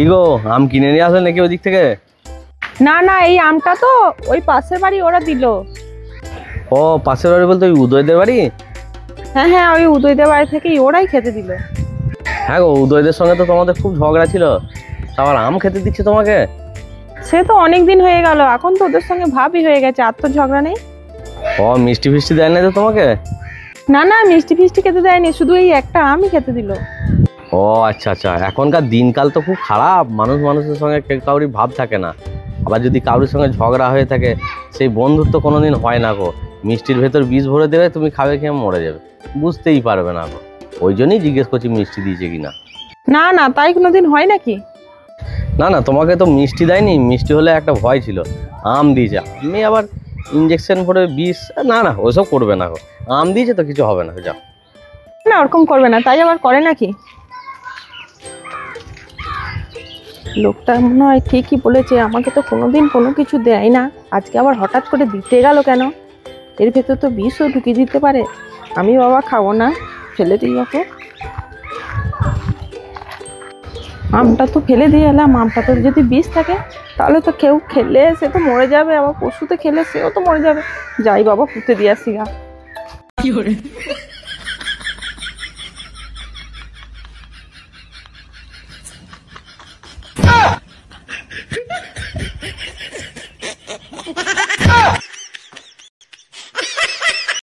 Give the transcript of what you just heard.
কি গো, আম কিনে নিয়ে আসলে নাকি ওদিক থেকে? না না, এই আমটা তো ওই পাশের বাড়ি ওরা দিল। ও, পাশের বাড়ি বলতে ওই উদয়দের বাড়ি? হ্যাঁ হ্যাঁ, ওই উদয়দের বাড়ি থেকেই ওরাই খেতে দিল। হ্যাঁ গো, উদয়দের সঙ্গে তো তোমাদের খুব ঝগড়া ছিল, আবার আম খেতে দিচ্ছে তোমাকে? সে তো অনেক দিন হয়ে গেল, এখন তো ওদের সঙ্গে ভাবই হয়ে গেছে, আর তো ঝগড়া নেই। ও, মিষ্টি ফিষ্টি দেয় না তো তোমাকে? না না, মিষ্টি ফিষ্টি খেতে দেয়নি, শুধু এই একটা আমই খেতে দিল। ও আচ্ছা আচ্ছা, এখনকার দিনকাল তো খুব খারাপ, মানুষ মানুষের সঙ্গে কাউরি ভাব থাকে না। আবার যদি কারোর সঙ্গে ঝগড়া হয়ে থাকে, সেই বন্ধুত্ব কোনোদিন হয় না গো। মিষ্টির ভেতর বিষ ভরে দেবে, তুমি খাবে খেয়ে মরে যাবে, বুঝতেই পারবে না গো। ওই জন্যই জিজ্ঞেস করছি মিষ্টি দিয়েছে কিনা। না না, তাই কোনোদিন হয় নাকি? না না, তোমাকে তো মিষ্টি দেয়নি, মিষ্টি হলে একটা ভয় ছিল। আম দিয়েছে, আমি আবার ইঞ্জেকশন ভরে বিষ, না না ওসব করবে না গো। আম দিয়েছে তো কিছু হবে না, যাও। না, ওরকম করবে না, তাই আবার করে নাকি? লোকটা মনে হয় ঠিকই বলেছে, আমাকে তো কোনোদিন কোনো কিছু দেয় না, আজকে আবার হঠাৎ করে দিতে গেল কেন? এর ভেতর তো বিষও ঢুকিয়ে দিতে পারে। আমি বাবা খাবো না, ফেলে দিই ওকে। আমটা তো ফেলে দিয়ে এলাম, আমটা তো যদি বিষ থাকে তাহলে তো কেউ খেলে সে তো মরে যাবে, আবার পশুতে খেলে সেও তো মরে যাবে। যাই বাবা, পুঁতে দিয়ে আসি গা।